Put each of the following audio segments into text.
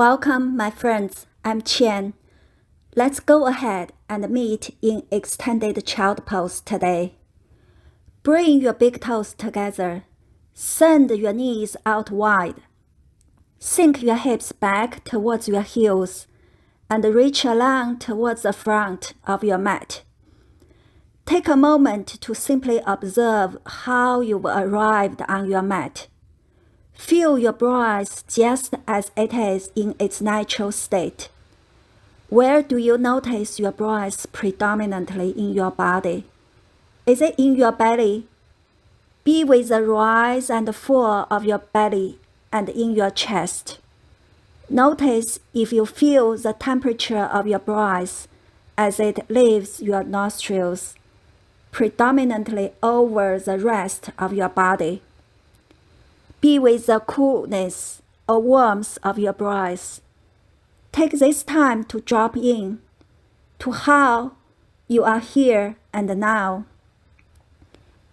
Welcome, my friends. I'm Qian. Let's go ahead and meet in extended child pose today. Bring your big toes together. Send your knees out wide. Sink your hips back towards your heels and reach along towards the front of your mat. Take a moment to simply observe how you've arrived on your mat. Feel your breath just as it is in its natural state. Where do you notice your breath predominantly in your body? Is it in your belly? Be with the rise and fall of your belly and in your chest. Notice if you feel the temperature of your breath as it leaves your nostrils, predominantly over the rest of your body. Be with the coolness or warmth of your breath. Take this time to drop in to how you are here and now.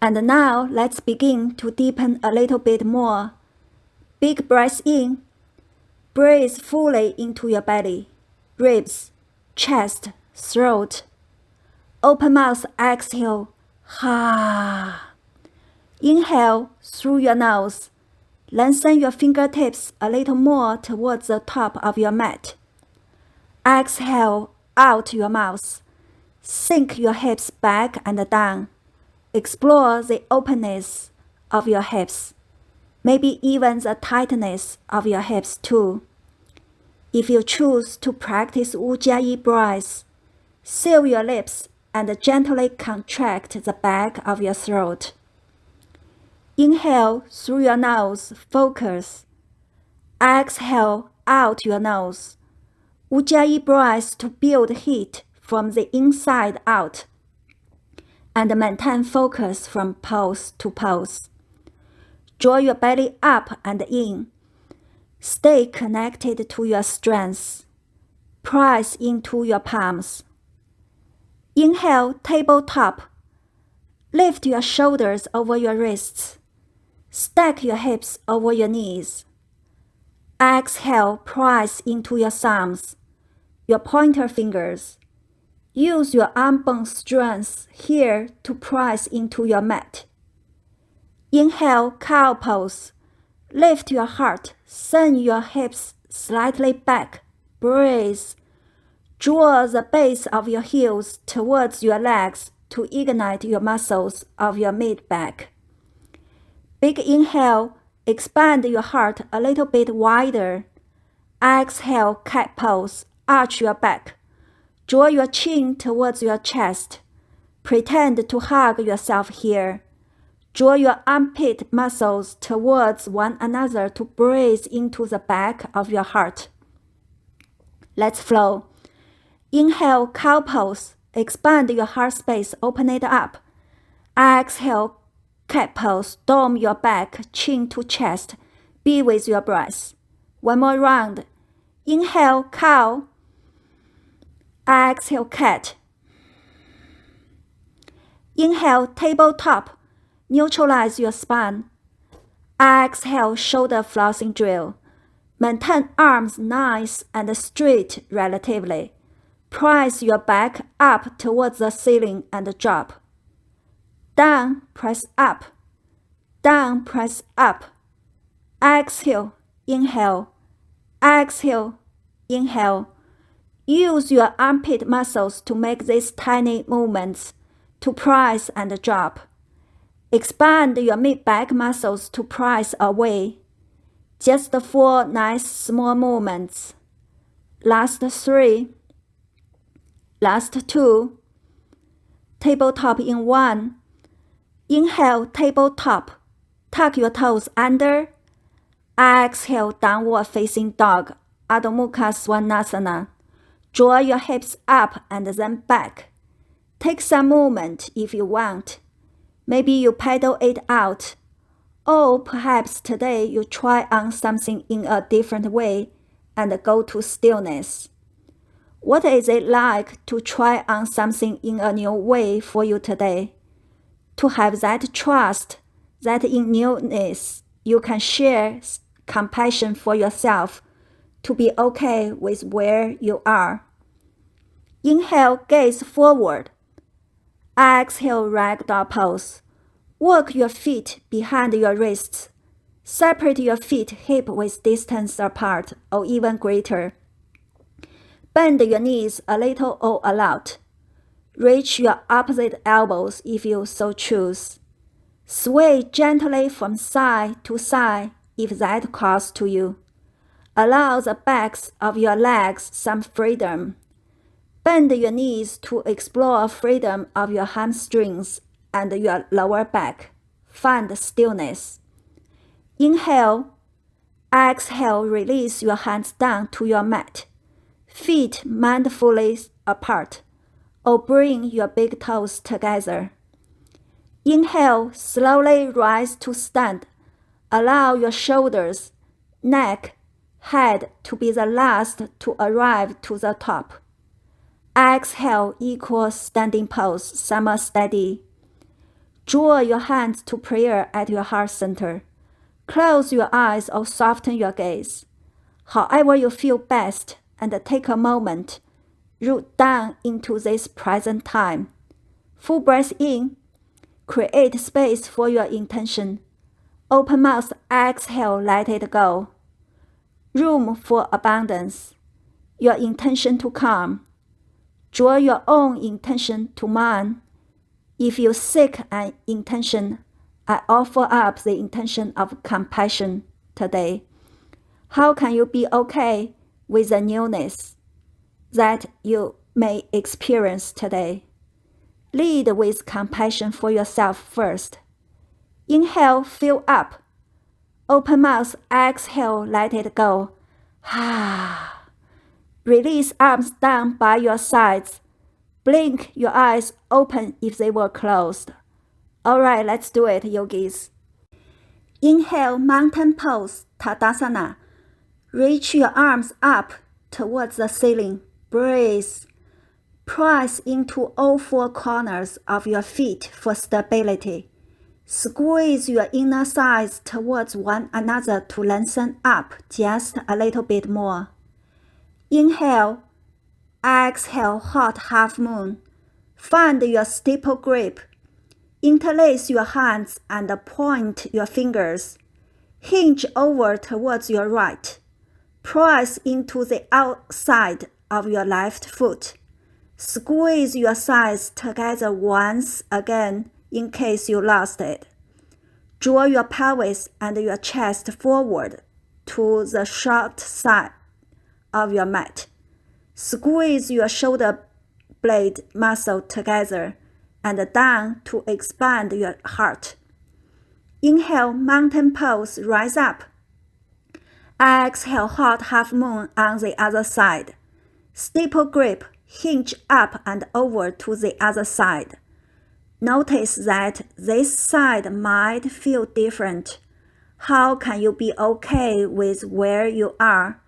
And now let's begin to deepen a little bit more. Big breath in. Breathe fully into your belly, ribs, chest, throat. Open mouth, exhale. Ha. Inhale through your nose. Lengthen your fingertips a little more towards the top of your mat. Exhale out your mouth. Sink your hips back and down. Explore the openness of your hips, maybe even the tightness of your hips too. If you choose to practice Ujjayi breath, seal your lips and gently contract the back of your throat. Inhale through your nose, focus. Exhale out your nose. Ujjayi breath to build heat from the inside out and maintain focus from pose to pose. Draw your belly up and in. Stay connected to your strength. Press into your palms. Inhale, tabletop. Lift your shoulders over your wrists. Stack your hips over your knees. Exhale, press into your thumbs, your pointer fingers. Use your arm bone strength here to press into your mat. Inhale, cow pose. Lift your heart, send your hips slightly back. Breathe. Draw the base of your heels towards your legs to ignite your muscles of your mid-back. Big inhale, expand your heart a little bit wider. Exhale, cat pose, arch your back. Draw your chin towards your chest. Pretend to hug yourself here. Draw your armpit muscles towards one another to breathe into the back of your heart. Let's flow. Inhale, cow pose. Expand your heart space, open it up. Exhale, cat pose. Dome your back, chin to chest. Be with your breath. One more round. Inhale, cow. Exhale, cat. Inhale, tabletop. Neutralize your spine. Exhale, shoulder flossing drill. Maintain arms nice and straight relatively. Press your back up towards the ceiling and drop. Down, press up. Down, press up. Exhale, inhale. Exhale, inhale. Use your armpit muscles to make these tiny movements to press and drop. Expand your mid-back muscles to press away. Just 4 nice small movements. Last 3. Last 2. Tabletop in 1. Inhale, tabletop. Tuck your toes under. Exhale, downward facing dog, Adho Mukha Svanasana. Draw your hips up and then back. Take some movement if you want. Maybe you pedal it out. Or perhaps today you try on something in a different way and go to stillness. What is it like to try on something in a new way for you today? To have that trust that in newness you can share compassion for yourself to be okay with where you are. Inhale, gaze forward. Exhale, ragdoll pose. Walk your feet behind your wrists. Separate your feet hip-width distance apart or even greater. Bend your knees a little or a lot. Reach your opposite elbows if you so choose. Sway gently from side to side if that calls to you. Allow the backs of your legs some freedom. Bend your knees to explore freedom of your hamstrings and your lower back. Find stillness. Inhale. Exhale, release your hands down to your mat. Feet mindfully apart, or bring your big toes together. Inhale, slowly rise to stand. Allow your shoulders, neck, head to be the last to arrive to the top. Exhale, equal standing pose, somewhat steady. Draw your hands to prayer at your heart center. Close your eyes or soften your gaze. However you feel best, and take a moment. Root down into this present time. Full breath in. Create space for your intention. Open mouth, exhale, let it go. Room for abundance. Your intention to come. Draw your own intention to mine. If you seek an intention, I offer up the intention of compassion today. How can you be okay with the newness that you may experience today? Lead with compassion for yourself first. Inhale, fill up. Open mouth, exhale, let it go. Release arms down by your sides. Blink your eyes open if they were closed. All right, let's do it, yogis. Inhale, mountain pose, Tadasana. Reach your arms up towards the ceiling. Breathe. Press into all four corners of your feet for stability. Squeeze your inner thighs towards one another to lengthen up just a little bit more. Inhale. Exhale, hot half moon. Find your steeple grip. Interlace your hands and point your fingers. Hinge over towards your right. Press into the outside of your left foot. Squeeze your thighs together once again in case you lost it. Draw your pelvis and your chest forward to the short side of your mat. Squeeze your shoulder blade muscle together and down to expand your heart. Inhale, mountain pose, rise up. Exhale, hot half moon on the other side. Steeple grip, hinge up and over to the other side. Notice that this side might feel different. How can you be okay with where you are?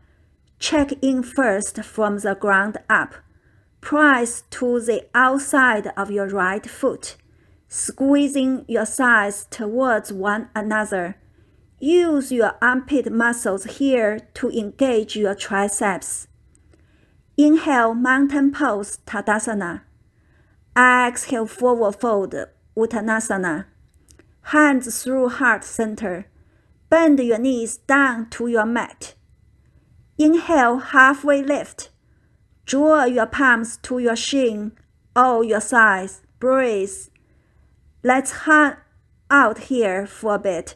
Check in first from the ground up. Press to the outside of your right foot, squeezing your thighs towards one another. Use your armpit muscles here to engage your triceps. Inhale, mountain pose, Tadasana. Exhale, forward fold, Uttanasana. Hands through heart center. Bend your knees down to your mat. Inhale, halfway lift. Draw your palms to your shin or your thighs. Breathe. Let's hang out here for a bit.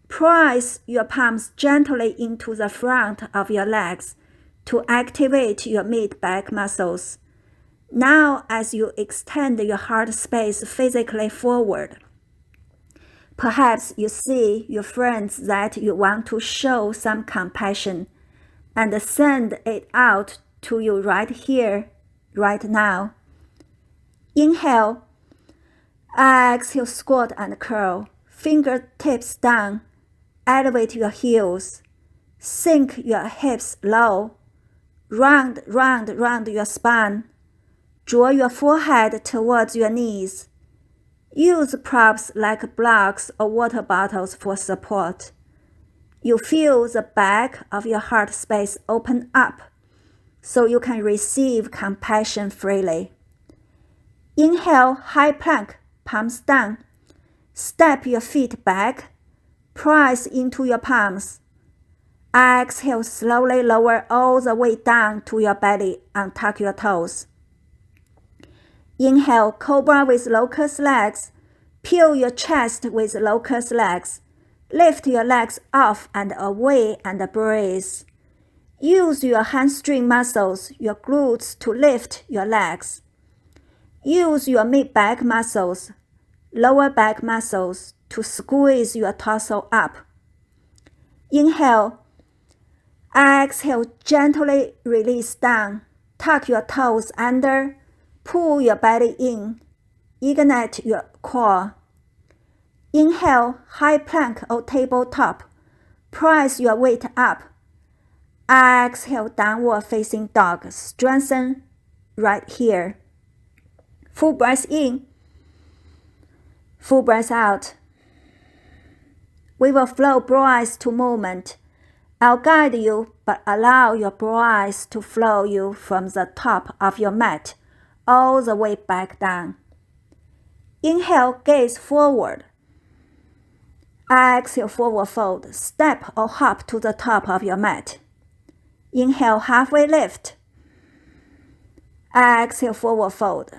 Press your palms gently into the front of your legs to activate your mid-back muscles. Now, as you extend your heart space physically forward, perhaps you see your friends that you want to show some compassion and send it out to you right here, right now. Inhale. Exhale, squat and curl. Fingertips down. Elevate your heels. Sink your hips low. Round your spine. Draw your forehead towards your knees. Use props like blocks or water bottles for support. You feel the back of your heart space open up so you can receive compassion freely. Inhale, high plank, palms down. Step your feet back, press into your palms. Exhale, slowly lower all the way down to your belly and tuck your toes. Inhale, cobra with locust legs. Peel your chest with locust legs. Lift your legs off and away and breathe. Use your hamstring muscles, your glutes to lift your legs. Use your mid-back muscles, lower back muscles to squeeze your torso up. Inhale. Exhale, gently release down. Tuck your toes under. Pull your belly in. Ignite your core. Inhale, high plank or tabletop. Press your weight up. Exhale, downward facing dog. Strengthen right here. Full breath in. Full breath out. We will flow breath to movement. I'll guide you, but allow your breath to flow you from the top of your mat all the way back down. Inhale, gaze forward. Exhale, forward fold. Step or hop to the top of your mat. Inhale, halfway lift. Exhale, forward fold.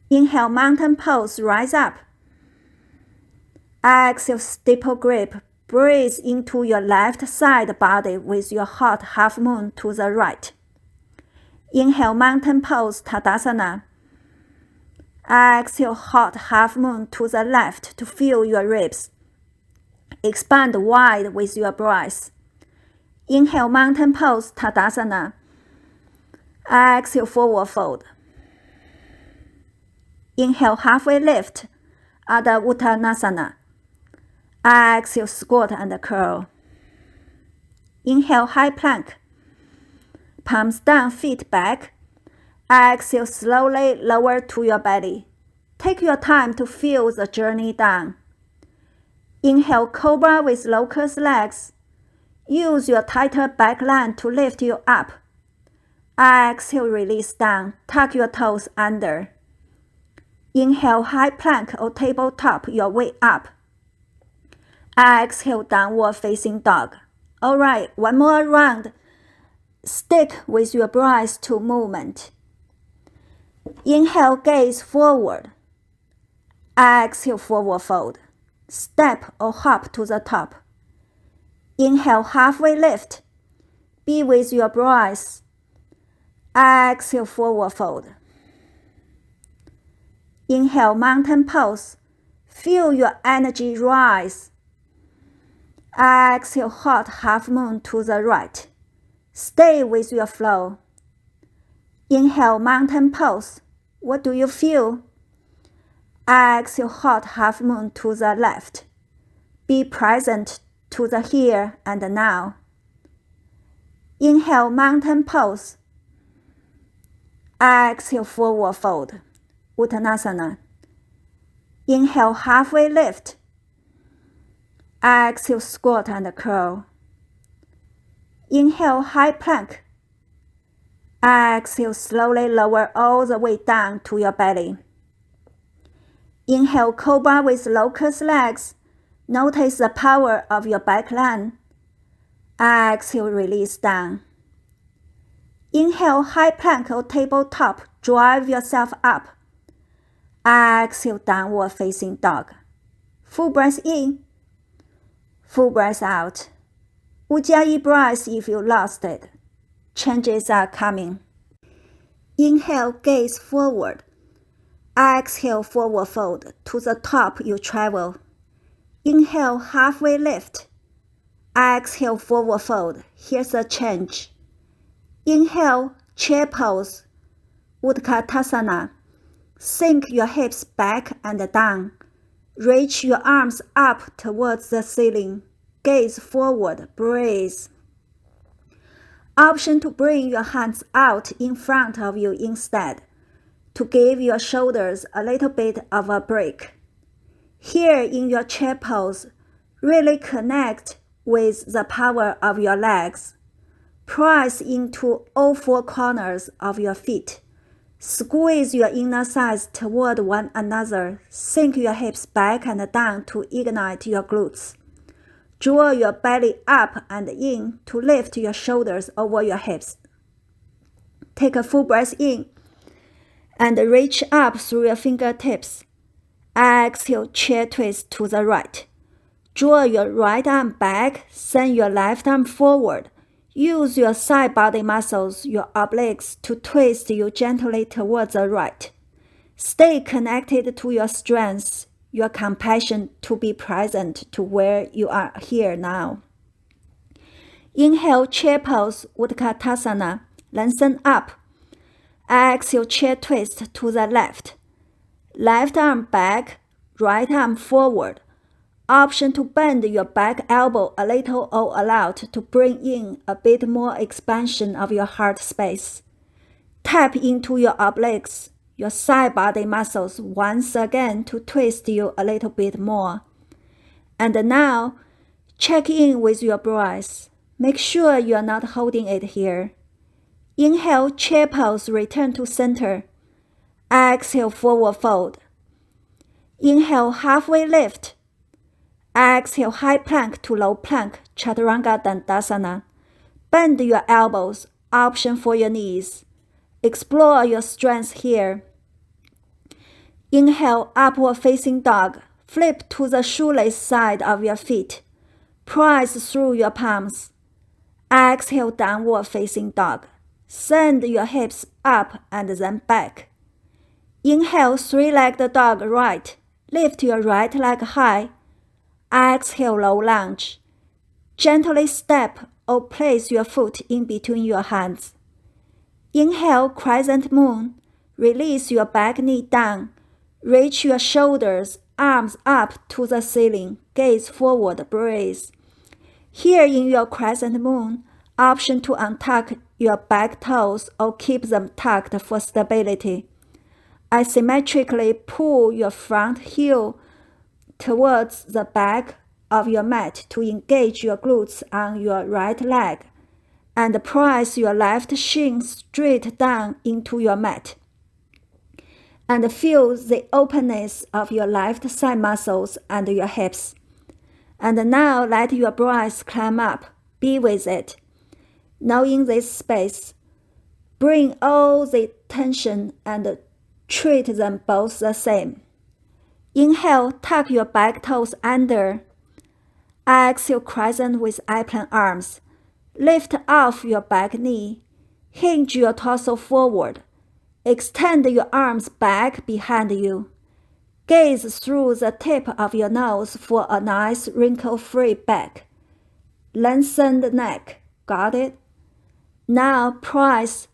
Inhale, mountain pose, rise up. Exhale, steeple grip. Breathe into your left side body with your hot half moon to the right. Inhale, mountain pose, Tadasana. Exhale, hot half moon to the left to feel your ribs. Expand wide with your breath. Inhale, mountain pose, Tadasana. Exhale, forward fold. Inhale, halfway lift, Adha Uttanasana. Exhale, squat and curl. Inhale, high plank. Palms down, feet back. Exhale, slowly lower to your belly. Take your time to feel the journey down. Inhale, cobra with locust legs. Use your tighter back line to lift you up. Exhale, release down. Tuck your toes under. Inhale, high plank or tabletop your way up. Exhale, downward facing dog. Alright, one more round. Stick with your breath to movement. Inhale, gaze forward. Exhale, forward fold. Step or hop to the top. Inhale, halfway lift. Be with your breath. Exhale, forward fold. Inhale, mountain pose. Feel your energy rise. Exhale, hot half moon to the right. Stay with your flow. Inhale, mountain pose. What do you feel? Exhale, hot half moon to the left. Be present to the here and now. Inhale, mountain pose. Exhale, forward fold, Uttanasana. Inhale, halfway lift. Exhale, squat and curl. Inhale, high plank. Exhale, slowly lower all the way down to your belly. Inhale, cobra with locust legs. Notice the power of your back line. Exhale, release down. Inhale, high plank or tabletop. Drive yourself up. Exhale, downward facing dog. Full breath in. Full breath out. Ujjayi breath if you lost it. Changes are coming. Inhale, gaze forward. Exhale, forward fold. To the top you travel. Inhale, halfway lift. Exhale, forward fold. Here's a change. Inhale, chair pose, Utkatasana. Sink your hips back and down. Reach your arms up towards the ceiling. Gaze forward, breathe. Option to bring your hands out in front of you instead, to give your shoulders a little bit of a break. Here in your chair pose, Really connect with the power of your legs. Press into all four corners of your feet. Squeeze your inner thighs toward one another. Sink your hips back and down to ignite your glutes. Draw your belly up and in to lift your shoulders over your hips. Take a full breath in and reach up through your fingertips. Exhale, chair twist to the right. Draw your right arm back, send your left arm forward. Use your side body muscles, your obliques, to twist you gently towards the right. Stay connected to your strength, your compassion to be present to where you are here now. Inhale, chair pose, Utkatasana. Lengthen up. Exhale, chair twist to the left. Left arm back, right arm forward. Option to bend your back elbow a little or allowed to bring in a bit more expansion of your heart space. Tap into your obliques, your side body muscles once again to twist you a little bit more. And now, check in with your breath. Make sure you are not holding it here. Inhale, chair pose, return to center. Exhale, forward fold. Inhale, halfway lift. Exhale, high plank to low plank, Chaturanga Dandasana. Bend your elbows, option for your knees. Explore your strength here. Inhale, upward facing dog. Flip to the shoelace side of your feet. Press through your palms. Exhale, downward facing dog. Send your hips up and then back. Inhale, three-legged dog right. Lift your right leg high. Exhale, low lunge. Gently step or place your foot in between your hands. Inhale, crescent moon. Release your back knee down. Reach your shoulders, arms up to the ceiling. Gaze forward, breathe. Here in your crescent moon, option to untuck your back toes or keep them tucked for stability. Asymmetrically pull your front heel towards the back of your mat to engage your glutes on your right leg, and press your left shin straight down into your mat. And feel the openness of your left side muscles and your hips. And now let your breath climb up. Be with it. Now in this space, bring all the tension and treat them both the same. Inhale, tuck your back toes under. Exhale, crescent with airplane arms. Lift off your back knee. Hinge your torso forward. Extend your arms back behind you. Gaze through the tip of your nose for a nice wrinkle-free back. Lengthen the neck. Got it? Now press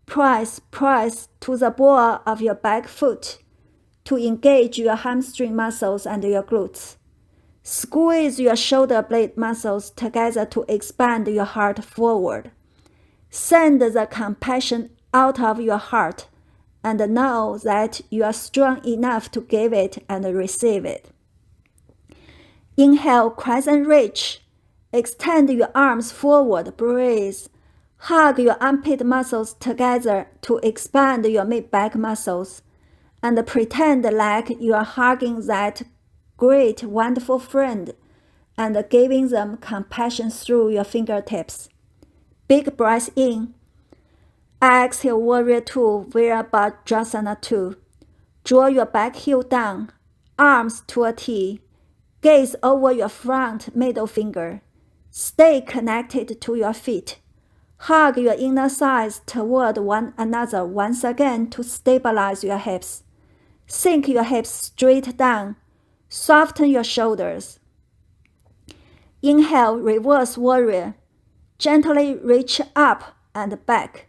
to the ball of your back foot to engage your hamstring muscles and your glutes. Squeeze your shoulder blade muscles together to expand your heart forward. Send the compassion out of your heart and know that you are strong enough to give it and receive it. Inhale, crescent reach. Extend your arms forward, breathe. Hug your armpit muscles together to expand your mid-back muscles, and pretend like you are hugging that great, wonderful friend and giving them compassion through your fingertips. Big breath in. Exhale, Warrior 2, Virabhadrasana 2. Draw your back heel down, arms to a T. Gaze over your front middle finger. Stay connected to your feet. Hug your inner thighs toward one another once again to stabilize your hips. Sink your hips straight down. Soften your shoulders. Inhale, reverse warrior. Gently reach up and back.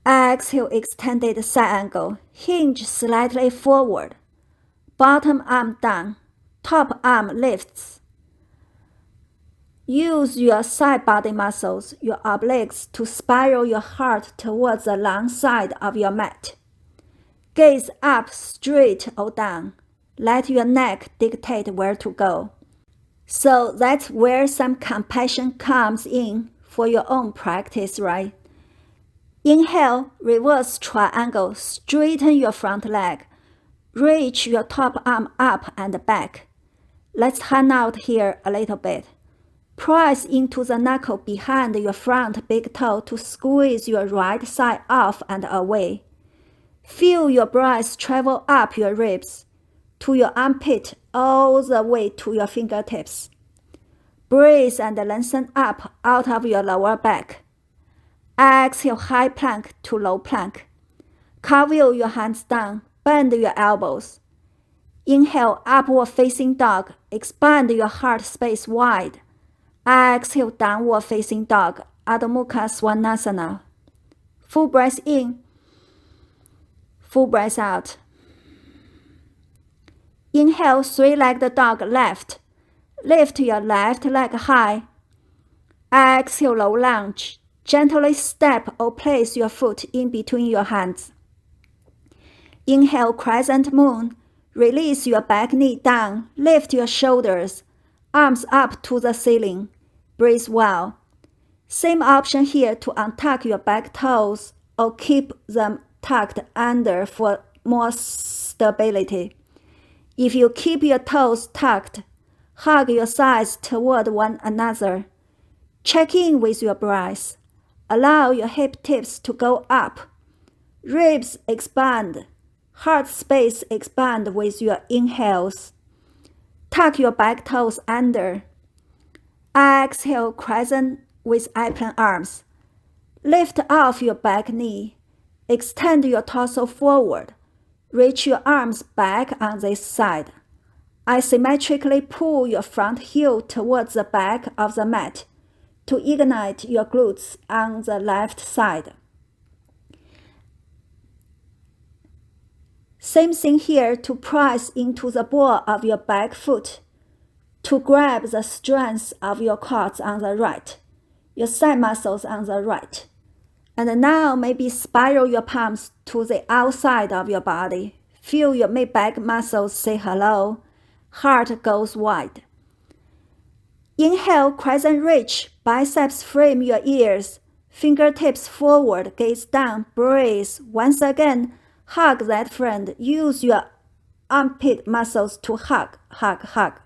Exhale, extended side angle. Hinge slightly forward. Bottom arm down. Top arm lifts. Use your side body muscles, your obliques, to spiral your heart towards the long side of your mat. Gaze up, straight or down. Let your neck dictate where to go. So that's where some compassion comes in for your own practice, right? Inhale, reverse triangle, straighten your front leg. Reach your top arm up and back. Let's hang out here a little bit. Press into the knuckle behind your front big toe to squeeze your right side off and away. Feel your breath travel up your ribs, to your armpit, all the way to your fingertips. Breathe and lengthen up out of your lower back. Exhale high plank to low plank. Cartwheel your hands down, bend your elbows. Inhale upward facing dog, expand your heart space wide. Exhale downward facing dog, Adho Mukha Svanasana. Full breath in, full breath out. Inhale three-legged dog left. Lift your left leg high. Exhale low lunge. Gently step or place your foot in between your hands. Inhale crescent moon. Release your back knee down. Lift your shoulders. Arms up to the ceiling. Breathe well. Same option here to untuck your back toes or keep them tucked under for more stability. If you keep your toes tucked, hug your sides toward one another. Check in with your breath. Allow your hip tips to go up. Ribs expand. Heart space expand with your inhales. Tuck your back toes under. Exhale crescent with open arms. Lift off your back knee. Extend your torso forward. Reach your arms back on this side. Asymmetrically pull your front heel towards the back of the mat to ignite your glutes on the left side. Same thing here to press into the ball of your back foot to grab the strength of your quads on the right, your side muscles on the right. And now maybe spiral your palms to the outside of your body. Feel your mid-back muscles say hello. Heart goes wide. Inhale, crescent reach, biceps frame your ears. Fingertips forward, gaze down, breathe. Once again, hug that friend. Use your armpit muscles to hug, hug, hug.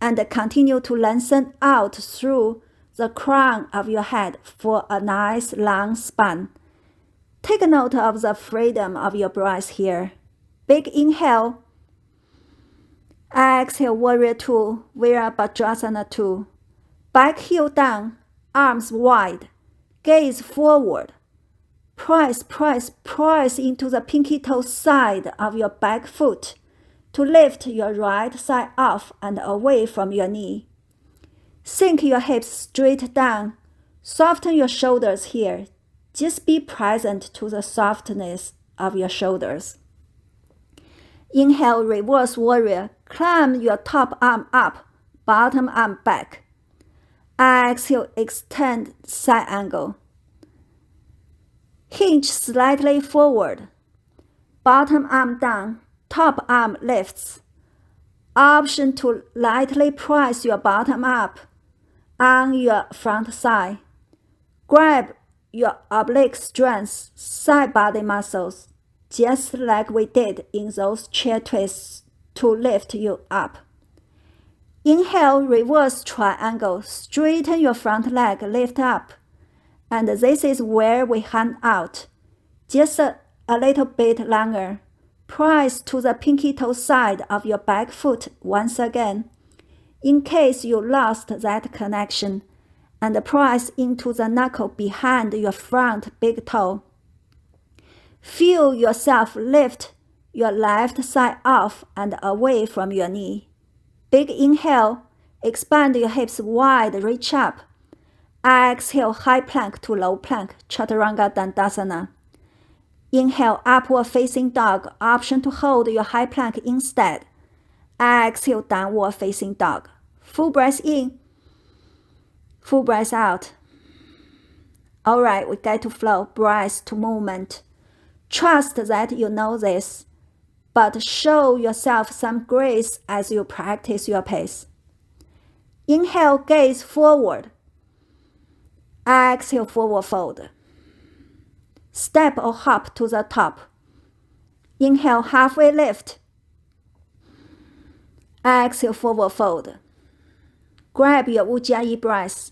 And continue to lengthen out through the crown of your head for a nice long span. Take note of the freedom of your breath here. Big inhale. Exhale, warrior two, Virabhadrasana 2. Back heel down, arms wide, gaze forward. Press, press, press into the pinky toe side of your back foot to lift your right side off and away from your knee. Sink your hips straight down. Soften your shoulders here. Just be present to the softness of your shoulders. Inhale, reverse warrior. Climb your top arm up, bottom arm back. Exhale, extend side angle. Hinge slightly forward. Bottom arm down, top arm lifts. Option to lightly press your bottom up on your front side. Grab your oblique strength, side body muscles, just like we did in those chair twists to lift you up. Inhale, reverse triangle, straighten your front leg, lift up. And this is where we hang out. Just a little bit longer. Press to the pinky toe side of your back foot once again, in case you lost that connection, and press into the knuckle behind your front big toe. Feel yourself lift your left side off and away from your knee. Big inhale, expand your hips wide, reach up. Exhale, high plank to low plank, Chaturanga Dandasana. Inhale, upward facing dog, option to hold your high plank instead. Exhale, downward facing dog. Full breath in, full breath out. All right, we get to flow, breath to movement. Trust that you know this, but show yourself some grace as you practice your pace. Inhale, gaze forward. Exhale, forward fold. Step or hop to the top. Inhale, halfway lift. Exhale, forward fold. Grab your Ujjayi breath.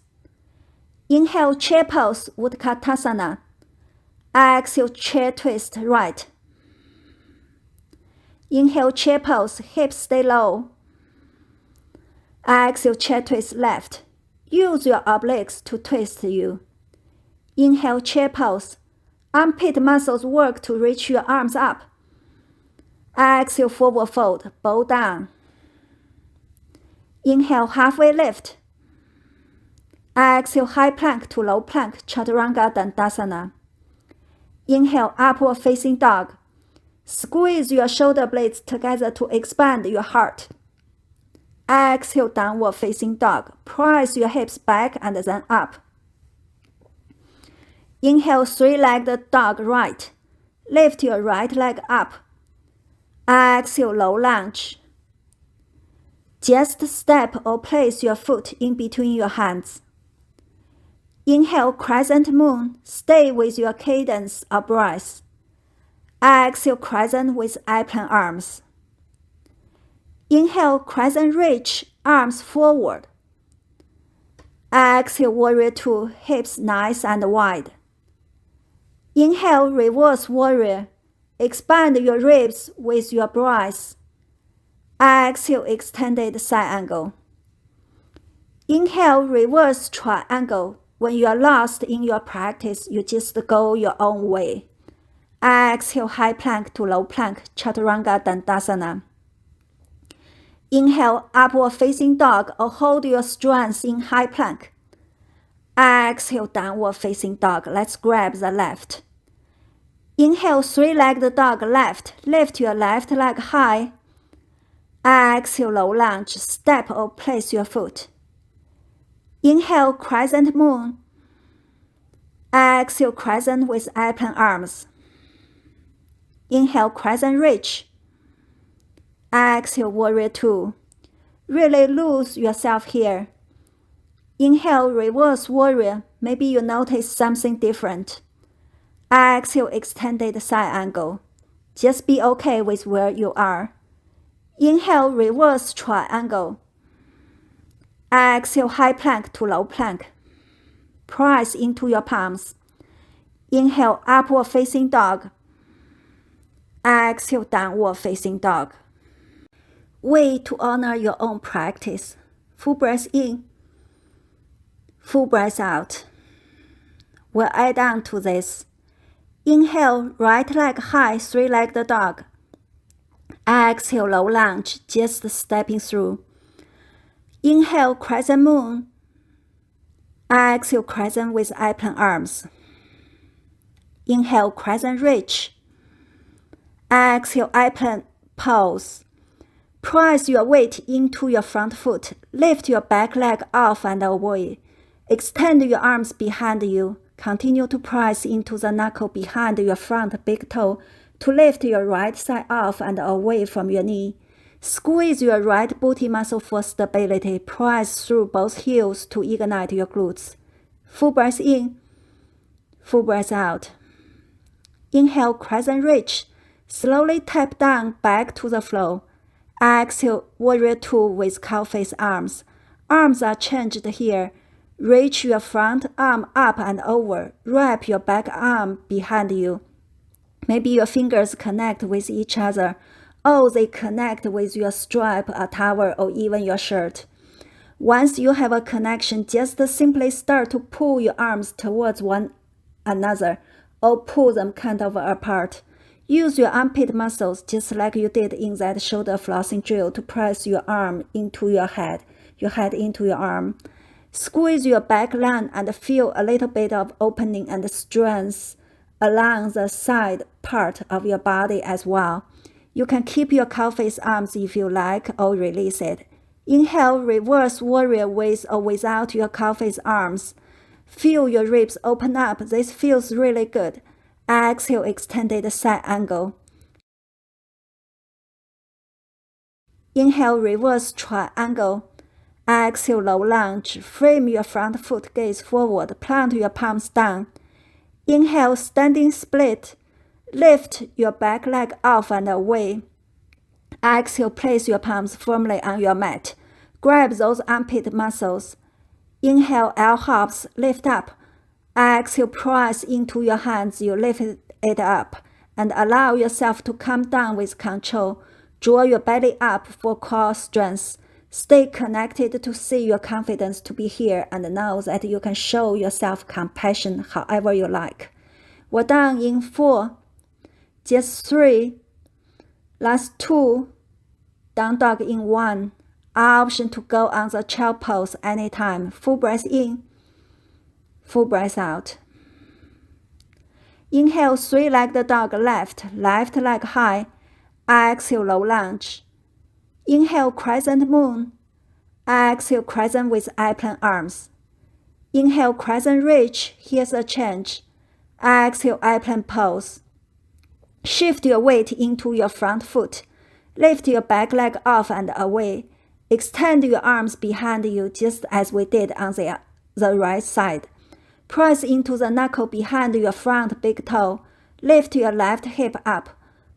Inhale, chair pose, Utkatasana. Exhale, chair twist right. Inhale, chair pose, hips stay low. Exhale, chair twist left. Use your obliques to twist you. Inhale, chair pose. Armpit muscles work to reach your arms up. Exhale, forward fold, bow down. Inhale, halfway lift. Exhale, high plank to low plank, Chaturanga Dandasana. Inhale, upward facing dog. Squeeze your shoulder blades together to expand your heart. Exhale, downward facing dog. Press your hips back and then up. Inhale, three-legged dog right. Lift your right leg up. Exhale, low lunge. Just step or place your foot in between your hands. Inhale, crescent moon. Stay with your cadence of breath. Exhale, crescent with airplane arms. Inhale, crescent reach, arms forward. Exhale, warrior two, hips nice and wide. Inhale, reverse warrior. Expand your ribs with your breath. Exhale, extended side angle. Inhale, reverse triangle. When you are lost in your practice, you just go your own way. Exhale, high plank to low plank, Chaturanga Dandasana. Inhale, upward facing dog or hold your strength in high plank. Exhale, downward facing dog. Let's grab the left. Inhale, three-legged dog left. Lift your left leg high. Exhale, low lunge. Step or place your foot. Inhale, crescent moon. Exhale, crescent with airplane arms. Inhale, crescent reach. Exhale, warrior two. Really lose yourself here. Inhale, reverse warrior. Maybe you notice something different. Exhale, extended side angle. Just be okay with where you are. Inhale, reverse triangle. Exhale, high plank to low plank. Press into your palms. Inhale, upward facing dog. Exhale, downward facing dog. Way to honor your own practice. Full breath in. Full breath out. We'll add on to this. Inhale, right leg high, three-legged dog. Exhale, low lunge, just stepping through. Inhale, crescent moon. Exhale, crescent with airplane arms. Inhale, crescent reach. Exhale, airplane pose. Press your weight into your front foot. Lift your back leg off and away. Extend your arms behind you. Continue to press into the knuckle behind your front big toe to lift your right side off and away from your knee. Squeeze your right booty muscle for stability. Press through both heels to ignite your glutes. Full breath in. Full breath out. Inhale, crescent reach. Slowly tap down back to the floor. Exhale, warrior two with cow face arms. Arms are changed here. Reach your front arm up and over. Wrap your back arm behind you. Maybe your fingers connect with each other, or they connect with your strap, a towel, or even your shirt. Once you have a connection, just simply start to pull your arms towards one another, or pull them kind of apart. Use your armpit muscles just like you did in that shoulder flossing drill to press your arm into your head into your arm. Squeeze your back line and feel a little bit of opening and strength along the side part of your body as well. You can keep your cow face arms if you like or release it. Inhale, reverse warrior with or without your cow face arms. Feel your ribs open up. This feels really good. Exhale, extended side angle. Inhale, reverse triangle. Exhale, low lunge. Frame your front foot, gaze forward. Plant your palms down. Inhale, standing split. Lift your back leg off and away. Exhale, place your palms firmly on your mat. Grab those armpit muscles. Inhale, L hops, lift up. Exhale, press into your hands. You lift it up and allow yourself to come down with control. Draw your belly up for core strength. Stay connected to see your confidence to be here and know that you can show yourself compassion however you like. We're done in 4. Just 3. Last 2. Down dog in 1. Option to go on the child pose anytime. Full breath in. Full breath out. Inhale, 3-legged dog left leg high. Exhale, low lunge. Inhale, crescent moon. Exhale, crescent with airplane arms. Inhale, crescent reach. Here's a change. Exhale, airplane pose. Shift your weight into your front foot. Lift your back leg off and away. Extend your arms behind you just as we did on the right side. Press into the knuckle behind your front big toe. Lift your left hip up.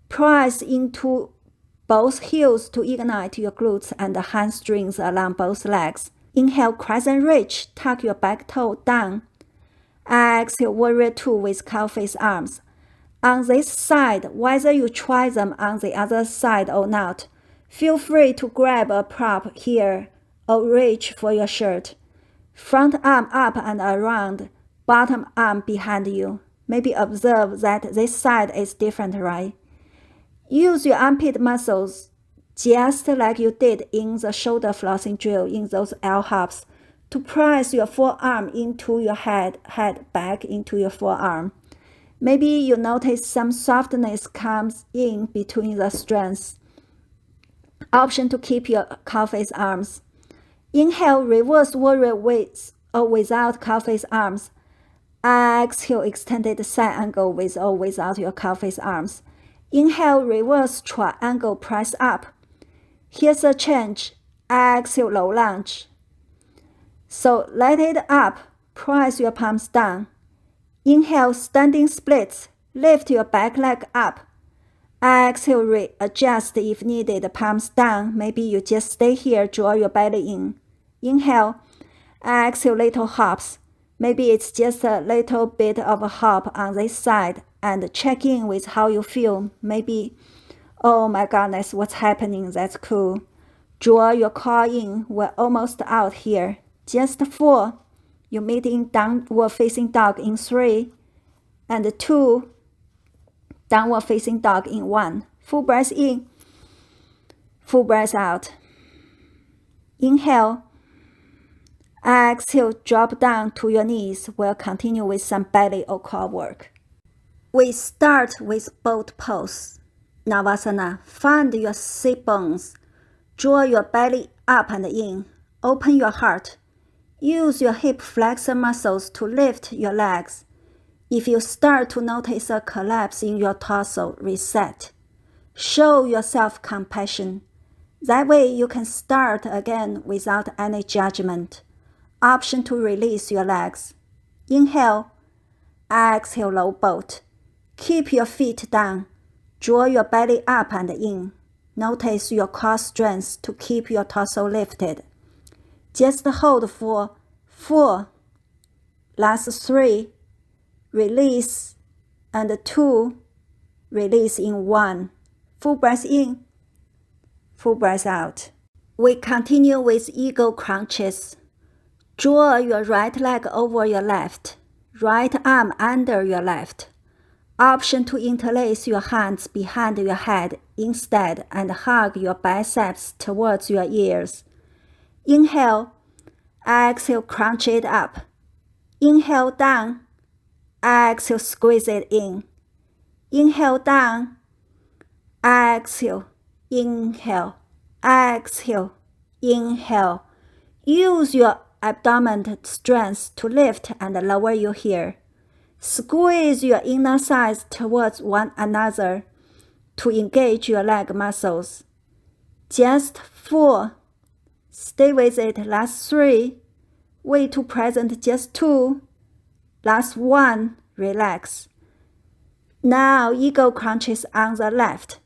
Press into both heels to ignite your glutes and hamstrings along both legs. Inhale, crescent reach. Tuck your back toe down. Exhale, warrior 2 with cow face arms. On this side, whether you try them on the other side or not, feel free to grab a prop here or reach for your shirt. Front arm up and around, bottom arm behind you. Maybe observe that this side is different, right? Use your armpit muscles just like you did in the shoulder flossing drill in those L hops to press your forearm into your head back into your forearm. Maybe you notice some softness comes in between the strands. Option to keep your cow face arms. Inhale, reverse warrior with or without cow face arms. Exhale, extended side angle with or without your cow face arms. Inhale, reverse triangle, press up. Here's a change. Exhale, low lunge. So let it up. Press your palms down. Inhale, standing splits. Lift your back leg up. Exhale, readjust if needed, palms down. Maybe you just stay here, draw your belly in. Inhale. Exhale, little hops. Maybe it's just a little bit of a hop on this side and check in with how you feel. Maybe, oh my goodness, what's happening? That's cool. Draw your core in. We're almost out here. Just 4. You meet in downward facing dog in 3 and 2. Downward facing dog in 1. Full breath in. Full breath out. Inhale. Exhale, drop down to your knees. We'll continue with some belly or core work. We start with boat pose. Navasana. Find your sit bones. Draw your belly up and in. Open your heart. Use your hip flexor muscles to lift your legs. If you start to notice a collapse in your torso, reset. Show yourself compassion. That way you can start again without any judgment. Option to release your legs. Inhale. Exhale, low boat. Keep your feet down. Draw your belly up and in. Notice your core strength to keep your torso lifted. Just hold for 4. Last 3. Release. And 2. Release in 1. Full breath in. Full breath out. We continue with eagle crunches. Draw your right leg over your left. Right arm under your left. Option to interlace your hands behind your head instead and hug your biceps towards your ears. Inhale. Exhale, crunch it up. Inhale down. Exhale, squeeze it in. Inhale down. Exhale. Inhale. Exhale. Inhale. Use your abdomen strength to lift and lower you here. Squeeze your inner thighs towards one another to engage your leg muscles. Just 4, Stay with it. Last 3. Way to present, just 2. Last 1. Relax. Now ego crunches on the left.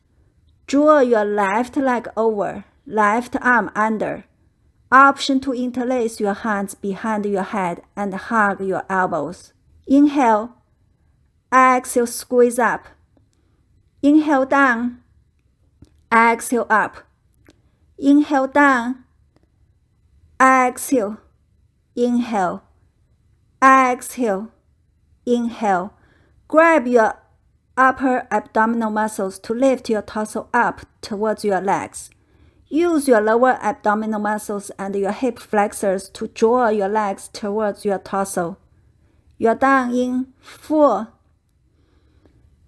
Draw your left leg over, left arm under. Option to interlace your hands behind your head and hug your elbows. Inhale. Exhale, squeeze up. Inhale down. Exhale up. Inhale down. Exhale. Inhale. Exhale. Inhale. Grab your upper abdominal muscles to lift your torso up towards your legs. Use your lower abdominal muscles and your hip flexors to draw your legs towards your torso. You're done in 4,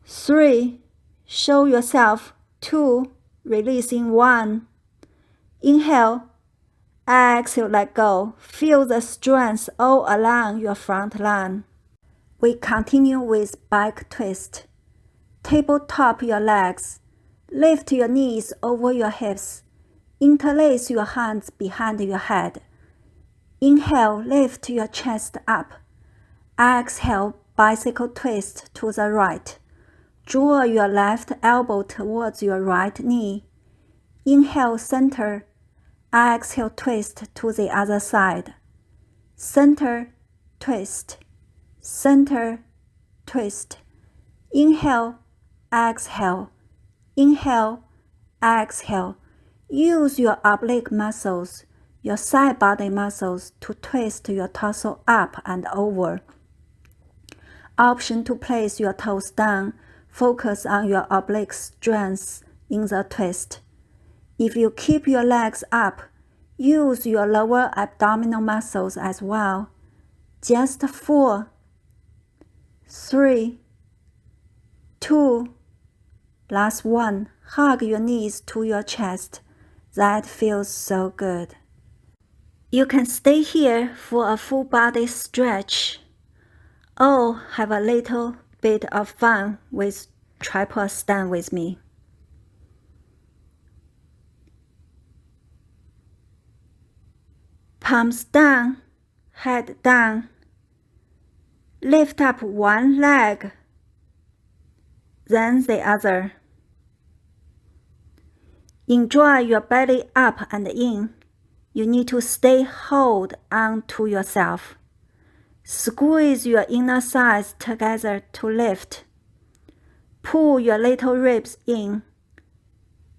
3, show yourself, 2, releasing 1. Inhale, exhale, let go. Feel the strength all along your front line. We continue with back twist. Tabletop your legs. Lift your knees over your hips. Interlace your hands behind your head. Inhale, lift your chest up. Exhale, bicycle twist to the right. Draw your left elbow towards your right knee. Inhale, center. Exhale, twist to the other side. Center, twist. Center, twist. Inhale, exhale. Inhale, exhale. Use your oblique muscles, your side body muscles to twist your torso up and over. Option to place your toes down. Focus on your oblique strength in the twist. If you keep your legs up, use your lower abdominal muscles as well. Just 4, 3, 2, last 1. Hug your knees to your chest. That feels so good. You can stay here for a full body stretch or have a little bit of fun with tripod stand with me. Palms down, head down. Lift up one leg, then the other. Enjoy your belly up and in. You need to stay hold on to yourself. Squeeze your inner thighs together to lift. Pull your little ribs in.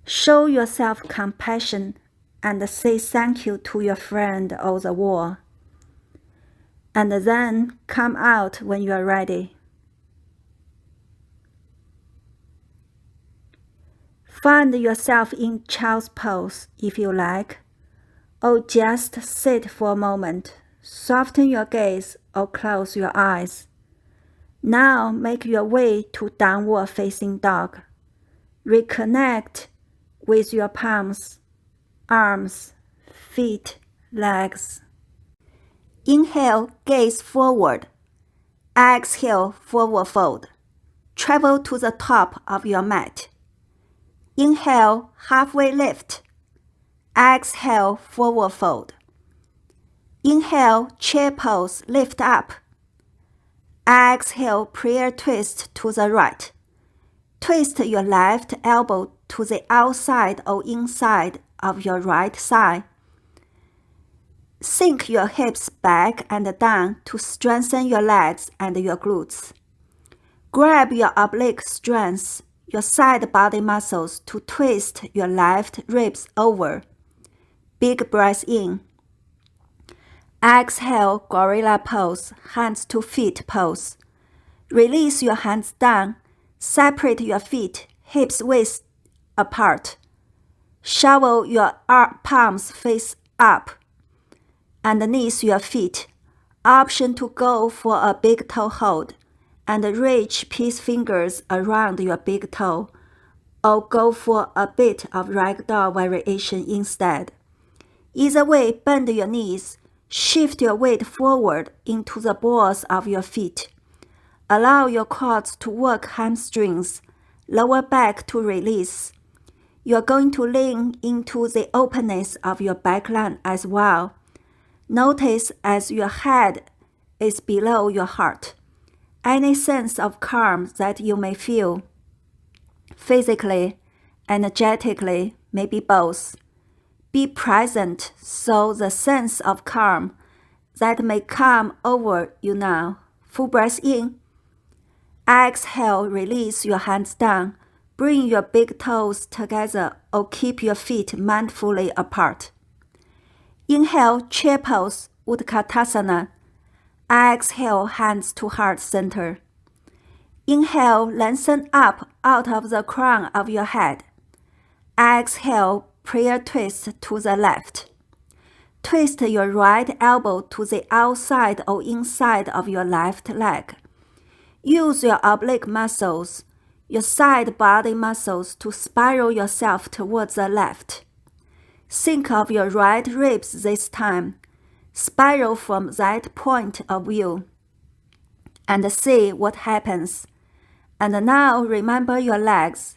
Show yourself compassion and say thank you to your friend or the wall. And then come out when you are ready. Find yourself in child's pose if you like, or just sit for a moment. Soften your gaze or close your eyes. Now make your way to downward facing dog. Reconnect with your palms, arms, feet, legs. Inhale, gaze forward. Exhale, forward fold. Travel to the top of your mat. Inhale, halfway lift. Exhale, forward fold. Inhale, chair pose, lift up. Exhale, prayer twist to the right. Twist your left elbow to the outside or inside of your right thigh. Sink your hips back and down to strengthen your legs and your glutes. Grab your oblique strength, your side body muscles to twist your left ribs over. Big breath in. Exhale, gorilla pose, hands to feet pose. Release your hands down. Separate your feet, hips width apart. Shovel your palms face up. Underneath your feet. Option to go for a big toe hold and reach peace fingers around your big toe, or go for a bit of ragdoll variation instead. Either way, bend your knees. Shift your weight forward into the balls of your feet. Allow your quads to work hamstrings, lower back to release. you're going to lean into the openness of your back line as well. Notice as your head is below your heart, any sense of calm that you may feel. Physically, energetically, maybe both. Be present so the sense of calm that may come over you now. Full breath in. Exhale, release your hands down. Bring your big toes together or keep your feet mindfully apart. Inhale, chair pose, Utkatasana. Exhale, hands to heart center. Inhale, lengthen up out of the crown of your head. Exhale, prayer twist to the left. Twist your right elbow to the outside or inside of your left leg. Use your oblique muscles, your side body muscles to spiral yourself towards the left. Think of your right ribs this time. Spiral from that point of view. And see what happens. And now remember your legs.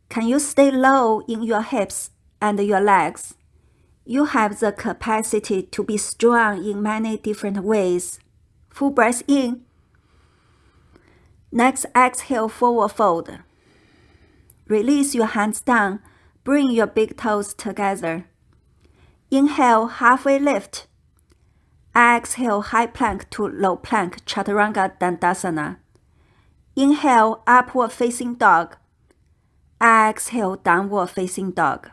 Can you stay low in your hips and your legs? You have the capacity to be strong in many different ways. Full breath in. Next, exhale, forward fold. Release your hands down. Bring your big toes together. Inhale, halfway lift. Exhale, high plank to low plank, Chaturanga Dandasana. Inhale, upward facing dog. Exhale, downward facing dog.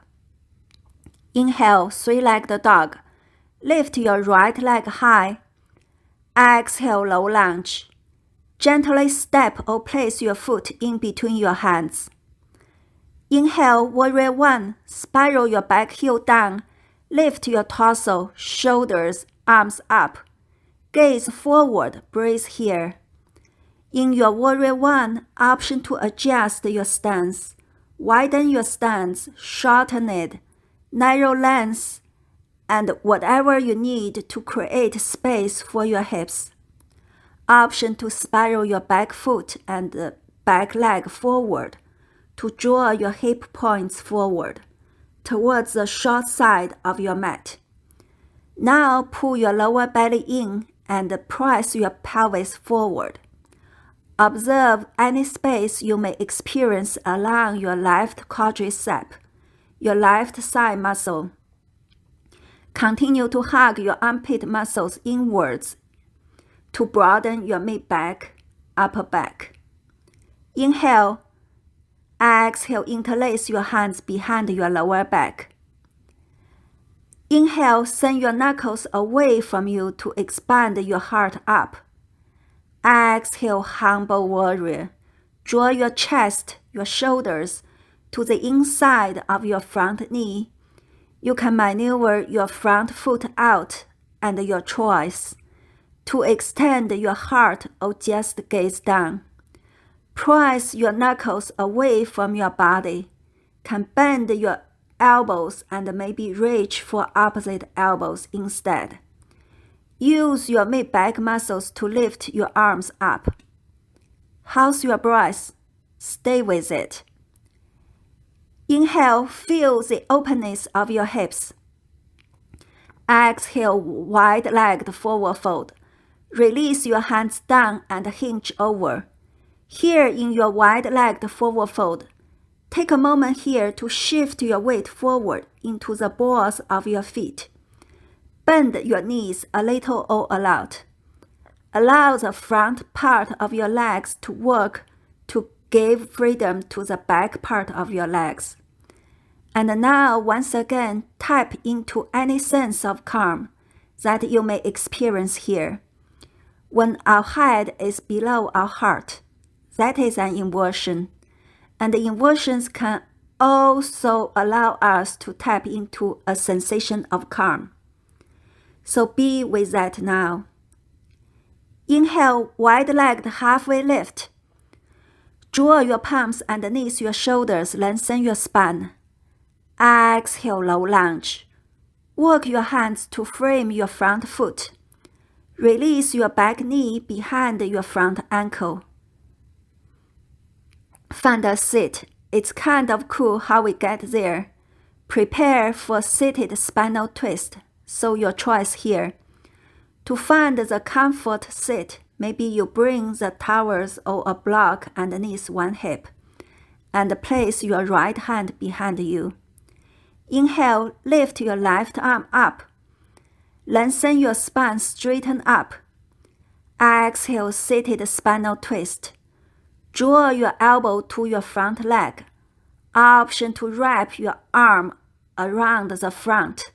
Inhale, three-legged dog. Lift your right leg high. Exhale, low lunge. Gently step or place your foot in between your hands. Inhale, warrior one. Spiral your back heel down. Lift your torso, shoulders, arms up. Gaze forward, breathe here. In your warrior one, option to adjust your stance. Widen your stance, shorten it, narrow length, and whatever you need to create space for your hips. Option to spiral your back foot and back leg forward to draw your hip points forward towards the short side of your mat. Now pull your lower belly in and press your pelvis forward. Observe any space you may experience along your left quadricep, your left side muscle. Continue to hug your armpit muscles inwards to broaden your mid-back, upper back. Inhale. Exhale, interlace your hands behind your lower back. Inhale, send your knuckles away from you to expand your heart up. Exhale, humble warrior. Draw your chest, your shoulders to the inside of your front knee. You can maneuver your front foot out and your choice to extend your heart or just gaze down. Press your knuckles away from your body. Can bend your elbows and maybe reach for opposite elbows instead. Use your mid-back muscles to lift your arms up. How's your breath? Stay with it. Inhale, feel the openness of your hips. Exhale, wide-legged forward fold. Release your hands down and hinge over. Here in your wide-legged forward fold, take a moment here to shift your weight forward into the balls of your feet. Bend your knees a little or a lot. Allow the front part of your legs to work to give freedom to the back part of your legs. And now, once again, tap into any sense of calm that you may experience here. When our head is below our heart, that is an inversion. And the inversions can also allow us to tap into a sensation of calm. So be with that now. Inhale, wide-legged halfway lift. Draw your palms underneath your shoulders, lengthen your spine. Exhale, low lunge. Work your hands to frame your front foot. Release your back knee behind your front ankle. Find a seat It's kind of cool how we get there. Prepare for seated spinal twist, so your choice here. To find the comfort seat, maybe you bring the towels or a block underneath one hip and place your right hand behind you. Inhale, lift your left arm up. Lengthen your spine, straighten up. Exhale, seated spinal twist. Draw your elbow to your front leg. Option to wrap your arm around the front.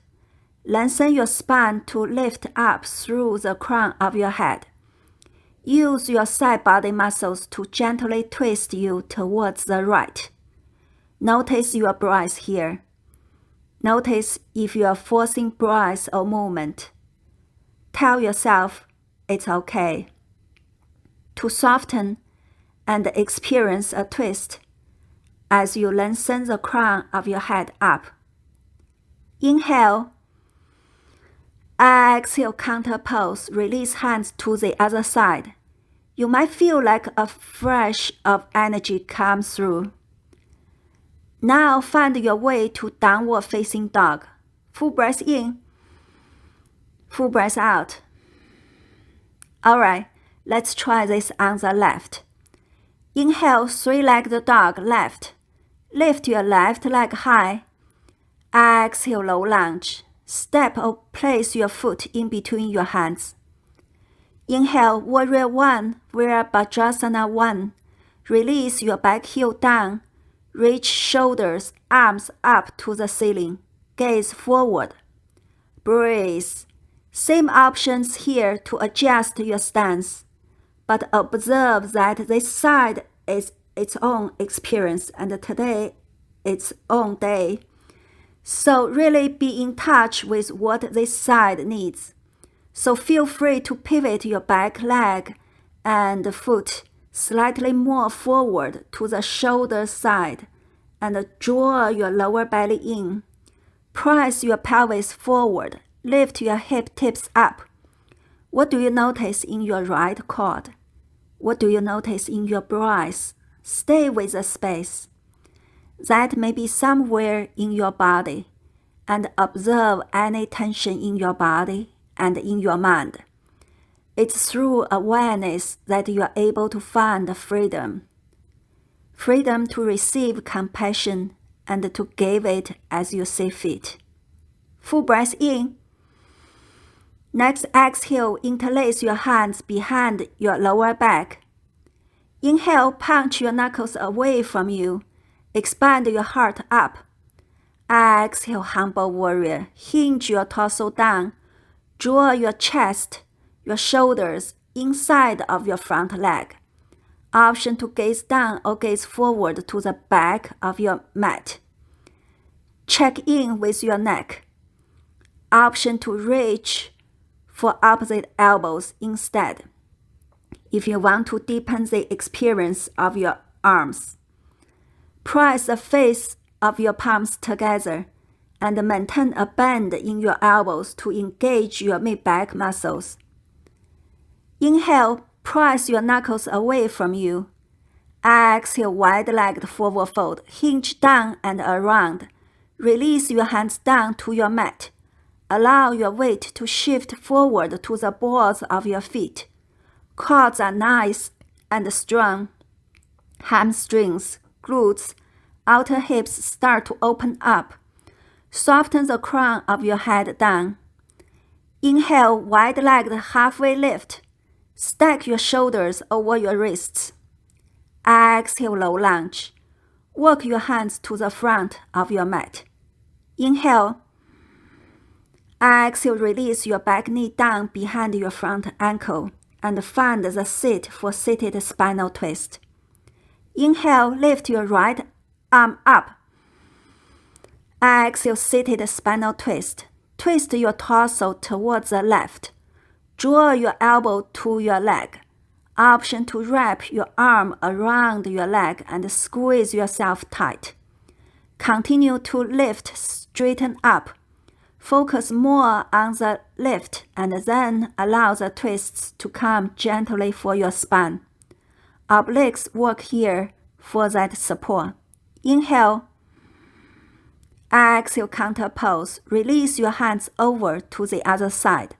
Lengthen your spine to lift up through the crown of your head. Use your side body muscles to gently twist you towards the right. Notice your breath here. Notice if you are forcing breath or movement. Tell yourself it's okay. To soften and experience a twist as you lengthen the crown of your head up. Inhale. Exhale, counter pose. Release hands to the other side. You might feel like a flash of energy comes through. Now find your way to downward facing dog. Full breath in. Full breath out. Alright, let's try this on the left. Inhale, three-legged dog, left. Lift your left leg high. Exhale, low lunge. Step or place your foot in between your hands. Inhale, warrior one, Virabhadrasana 1. Release your back heel down. Reach shoulders, arms up to the ceiling. Gaze forward. Breathe. Same options here to adjust your stance. But observe that this side is its own experience and today its own day. So really be in touch with what this side needs. So feel free to pivot your back leg and foot slightly more forward to the shoulder side and draw your lower belly in. Press your pelvis forward. Lift your hip tips up. What do you notice in your right quad? What do you notice in your breath? Stay with the space. That may be somewhere in your body, and observe any tension in your body and in your mind. It's through awareness that you are able to find freedom. Freedom to receive compassion and to give it as you see fit. Full breath in. Next exhale, interlace your hands behind your lower back. Inhale, punch your knuckles away from you. Expand your heart up. Exhale, humble warrior. Hinge your torso down. Draw your chest, your shoulders inside of your front leg. Option to gaze down or gaze forward to the back of your mat. Check in with your neck. Option to reach for opposite elbows instead, if you want to deepen the experience of your arms. Press the face of your palms together and maintain a bend in your elbows to engage your mid-back muscles. Inhale, press your knuckles away from you. Exhale, wide-legged forward fold. Hinge down and around. Release your hands down to your mat. Allow your weight to shift forward to the balls of your feet. Quads are nice and strong. Hamstrings, glutes, outer hips start to open up. Soften the crown of your head down. Inhale, wide-legged halfway lift. Stack your shoulders over your wrists. Exhale, low lunge. Work your hands to the front of your mat. Inhale. Exhale, release your back knee down behind your front ankle and find the seat for seated spinal twist. Inhale, lift your right arm up. Exhale, seated spinal twist. Twist your torso towards the left. Draw your elbow to your leg. Option to wrap your arm around your leg and squeeze yourself tight. Continue to lift, straighten up. Focus more on the lift and then allow the twists to come gently for your spine. Obliques work here for that support. Inhale. Exhale, counter pose. Release your hands over to the other side.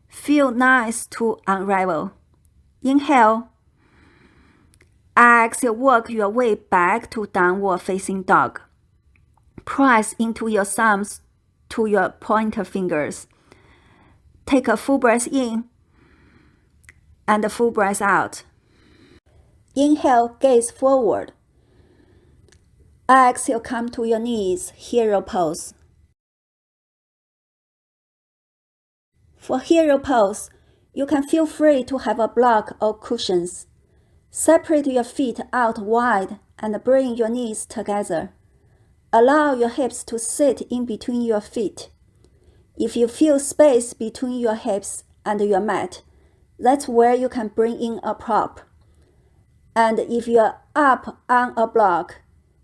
Feel nice to unravel. Inhale. Exhale, work your way back to downward facing dog. Press into your thumbs to your pointer fingers. Take a full breath in and a full breath out. Inhale, gaze forward. Exhale, come to your knees, hero pose. For hero pose, you can feel free to have a block or cushions. Separate your feet out wide and bring your knees together. Allow your hips to sit in between your feet. If you feel space between your hips and your mat, that's where you can bring in a prop. And if you're up on a block,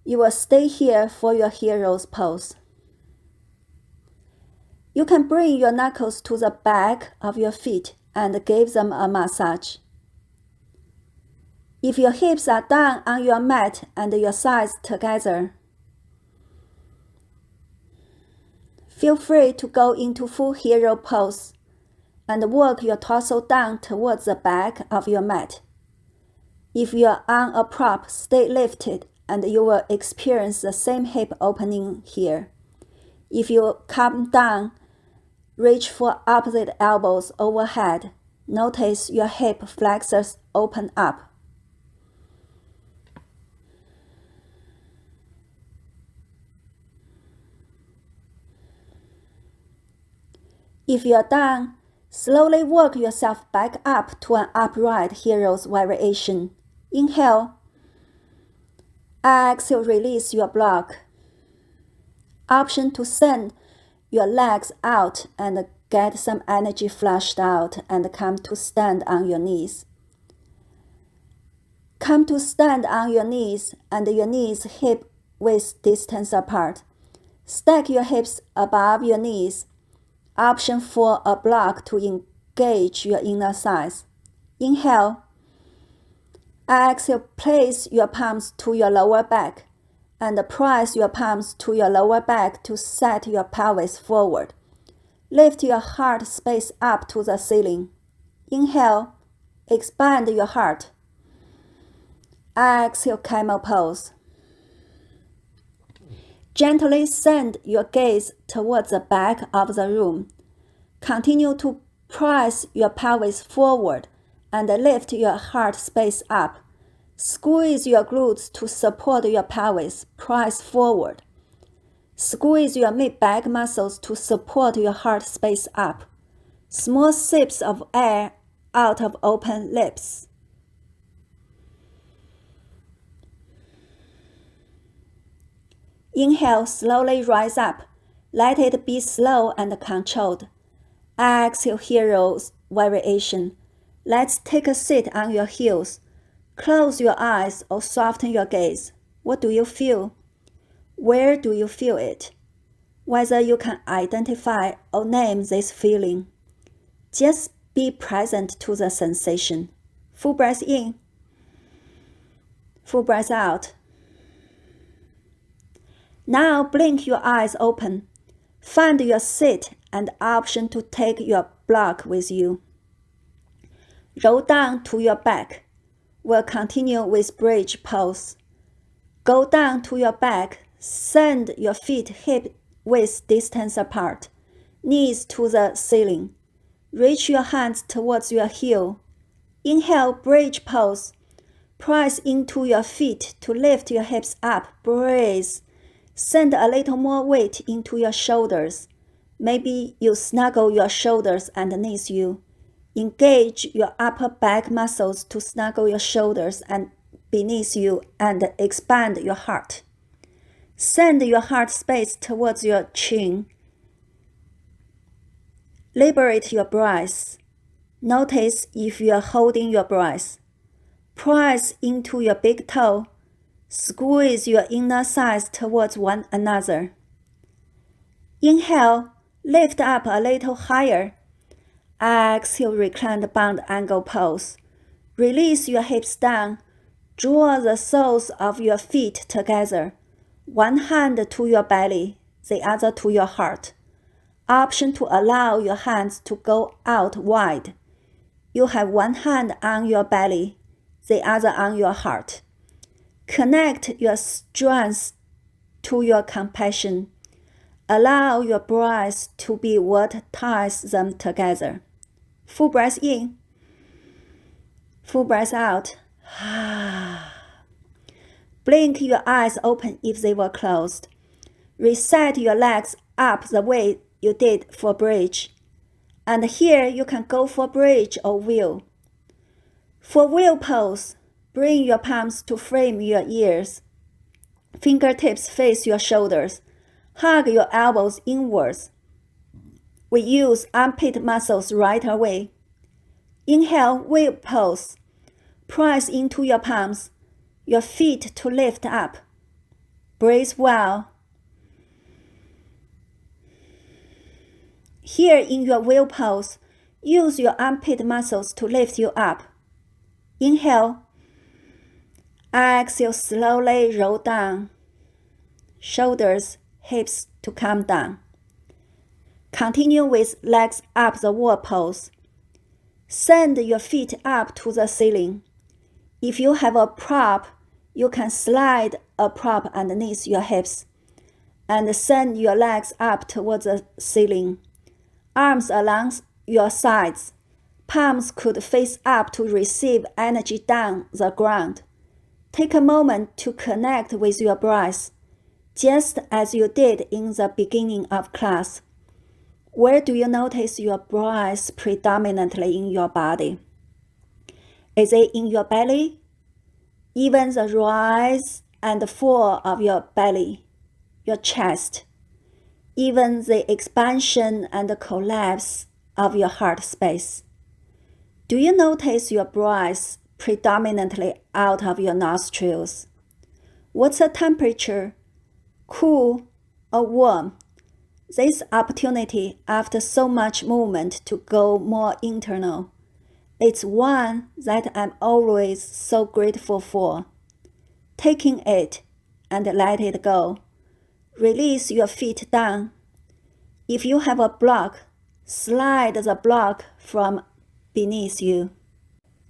you will stay here for your hero's pose. You can bring your knuckles to the back of your feet and give them a massage. If your hips are down on your mat and your thighs together, feel free to go into full hero pose and work your torso down towards the back of your mat. If you are on a prop, stay lifted and you will experience the same hip opening here. If you come down, reach for opposite elbows overhead. Notice your hip flexors open up. If you're done, slowly work yourself back up to an upright hero's variation. Inhale. Exhale, release your block. Option to send your legs out and get some energy flushed out and come to stand on your knees. Come to stand on your knees and your knees hip width distance apart. Stack your hips above your knees. Option for a block to engage your inner thighs. Inhale. Exhale, place your palms to your lower back and press your palms to your lower back to set your pelvis forward. Lift your heart space up to the ceiling. Inhale, expand your heart. Exhale, camel pose. Gently send your gaze towards the back of the room. Continue to press your pelvis forward and lift your heart space up. Squeeze your glutes to support your pelvis. Press forward. Squeeze your mid-back muscles to support your heart space up. Small sips of air out of open lips. Inhale, slowly rise up. Let it be slow and controlled. Exhale, hero's variation. Let's take a seat on your heels. Close your eyes or soften your gaze. What do you feel? Where do you feel it? Whether you can identify or name this feeling. Just be present to the sensation. Full breath in. Full breath out. Now blink your eyes open. Find your seat and option to take your block with you. Roll down to your back. We'll continue with bridge pose. Go down to your back. Send your feet hip width distance apart. Knees to the ceiling. Reach your hands towards your heel. Inhale, bridge pose. Press into your feet to lift your hips up. Breathe. Send a little more weight into your shoulders. Maybe you snuggle your shoulders underneath you. Engage your upper back muscles to snuggle your shoulders and beneath you and expand your heart. Send your heart space towards your chin. Liberate your breath. Notice if you are holding your breath. Press into your big toe. Squeeze your inner thighs towards one another. Inhale, lift up a little higher. Exhale, reclined bound angle pose. Release your hips down. Draw the soles of your feet together. One hand to your belly, the other to your heart. Option to allow your hands to go out wide. You have one hand on your belly, the other on your heart. Connect your strength to your compassion. Allow your breath to be what ties them together. Full breath in. Full breath out. Blink your eyes open if they were closed. Reset your legs up the way you did for bridge. And here you can go for bridge or wheel. For wheel pose, bring your palms to frame your ears. Fingertips face your shoulders. Hug your elbows inwards. We use armpit muscles right away. Inhale, wheel pose. Press into your palms, your feet to lift up. Breathe well. Here in your wheel pose, use your armpit muscles to lift you up. Inhale. Exhale, slowly roll down. Shoulders, hips to come down. Continue with legs up the wall pose. Send your feet up to the ceiling. If you have a prop, you can slide a prop underneath your hips and send your legs up towards the ceiling. Arms along your sides. Palms could face up to receive energy down the ground. Take a moment to connect with your breath, just as you did in the beginning of class. Where do you notice your breath predominantly in your body? Is it in your belly? Even the rise and fall of your belly, your chest, even the expansion and collapse of your heart space. Do you notice your breath predominantly out of your nostrils? What's the temperature? Cool or warm? This opportunity after so much movement to go more internal. It's one that I'm always so grateful for. Taking it and let it go. Release your feet down. If you have a block, slide the block from beneath you.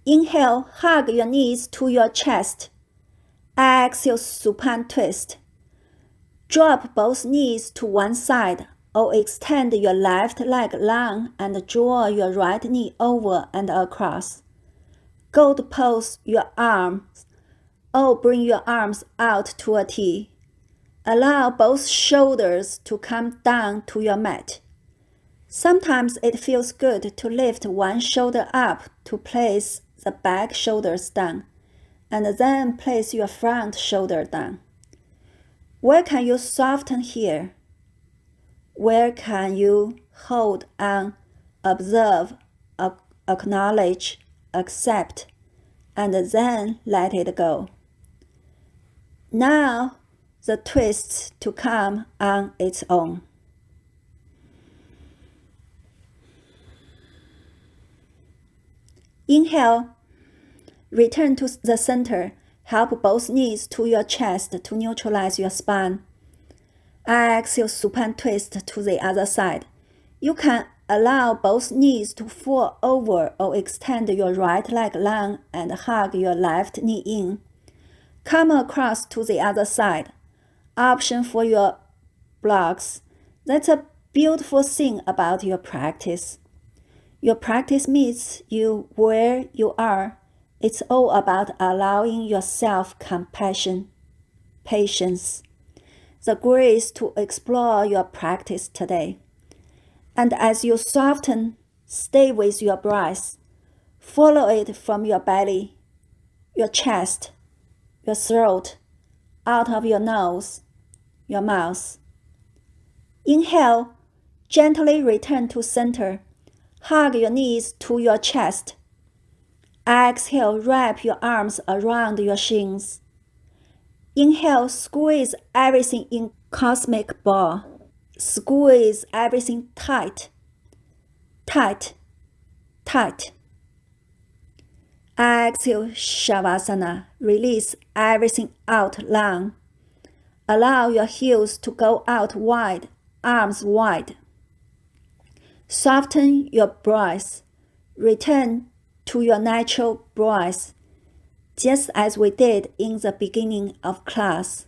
Inhale, hug your knees to your chest. Exhale, supine twist. Drop both knees to one side or extend your left leg long and draw your right knee over and across. Goat pose your arms or bring your arms out to a T. Allow both shoulders to come down to your mat. Sometimes it feels good to lift one shoulder up to place the back shoulders down, and then place your front shoulder down. Where can you soften here? Where can you hold on, observe, acknowledge, accept, and then let it go? Now, the twists to come on its own. Inhale, return to the center. Help both knees to your chest to neutralize your spine. Exhale, supine twist to the other side. You can allow both knees to fall over or extend your right leg long and hug your left knee in. Come across to the other side. Option for your blocks. That's a beautiful thing about your practice. Your practice meets you where you are. It's all about allowing yourself compassion, patience, the grace to explore your practice today. And as you soften, stay with your breath. Follow it from your belly, your chest, your throat, out of your nose, your mouth. Inhale, gently return to center. Hug your knees to your chest. Exhale, wrap your arms around your shins. Inhale, squeeze everything in cosmic ball. Squeeze everything tight, tight, tight. Exhale, Shavasana. Release everything out long. Allow your heels to go out wide, arms wide. Soften your breath. Return to your natural breath, just as we did in the beginning of class.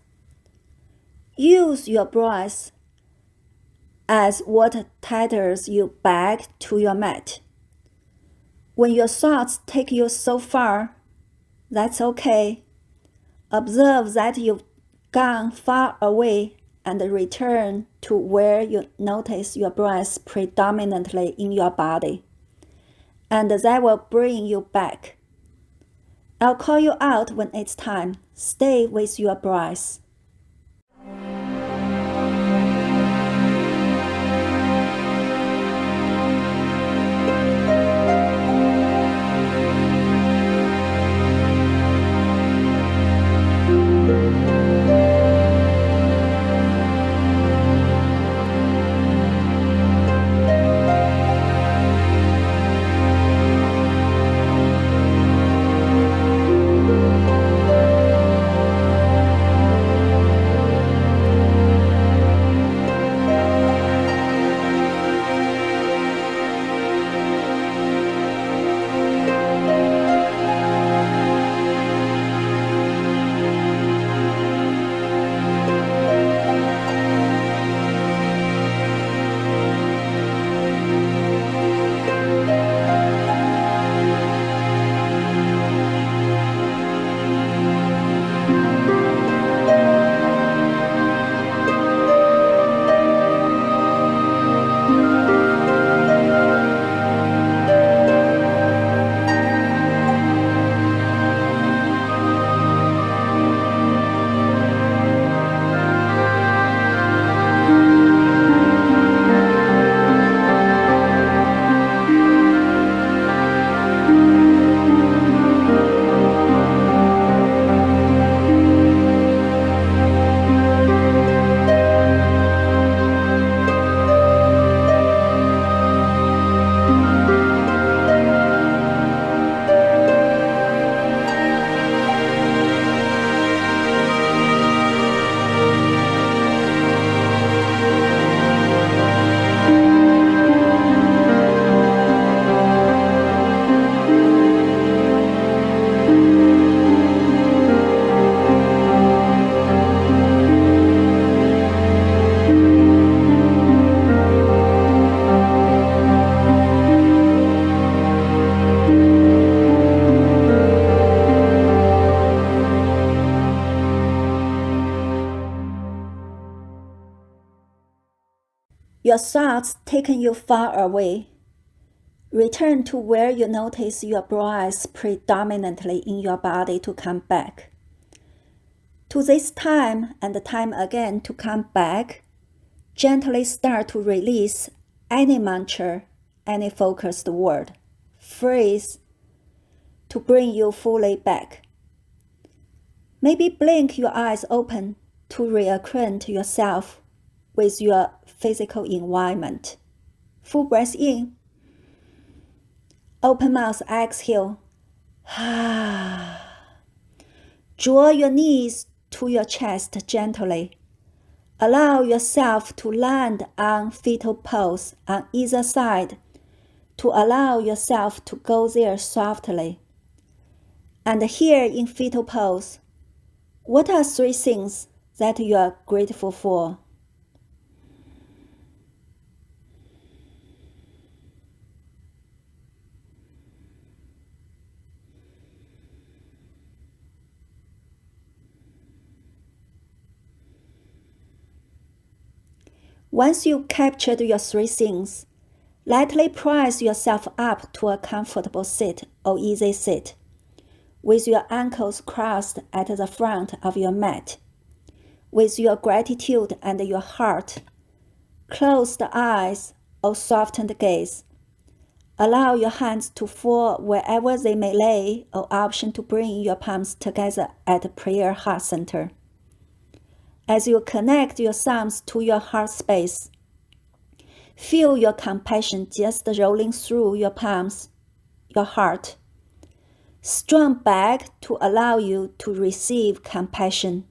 Use your breath as what tethers you back to your mat. When your thoughts take you so far, that's okay. Observe that you've gone far away and return to where you notice your breath predominantly in your body. And that will bring you back. I'll call you out when it's time. Stay with your breath. Your thoughts taking you far away. Return to where you notice your breath predominantly in your body to come back. To this time and time again to come back, gently start to release any mantra, any focused word, phrase to bring you fully back. Maybe blink your eyes open to reacquaint yourself with your physical environment. Full breath in. Open mouth, exhale. Draw your knees to your chest gently. Allow yourself to land on fetal pose on either side to allow yourself to go there softly. And here in fetal pose, what are 3 things that you are grateful for? Once you captured your 3 things, lightly press yourself up to a comfortable sit or easy sit, with your ankles crossed at the front of your mat. With your gratitude and your heart, close the eyes or soften the gaze. Allow your hands to fall wherever they may lay, or option to bring your palms together at the prayer heart center. As you connect your thumbs to your heart space, feel your compassion just rolling through your palms, your heart. Strong back to allow you to receive compassion.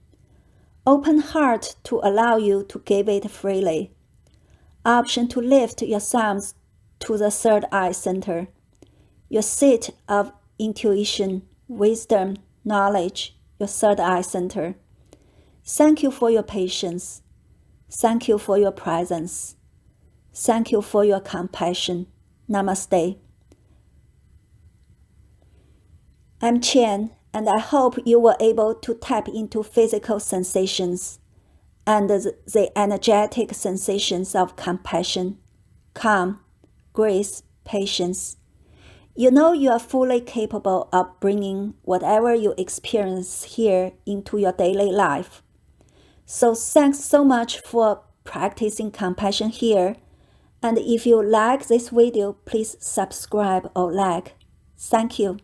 Open heart to allow you to give it freely. Option to lift your thumbs to the third eye center, your seat of intuition, wisdom, knowledge, your third eye center. Thank you for your patience. Thank you for your presence. Thank you for your compassion. Namaste. I'm Chen, and I hope you were able to tap into physical sensations and the energetic sensations of compassion, calm, grace, patience. You know you are fully capable of bringing whatever you experience here into your daily life. So thanks so much for practicing compassion here. And if you like this video, please subscribe or like. Thank you.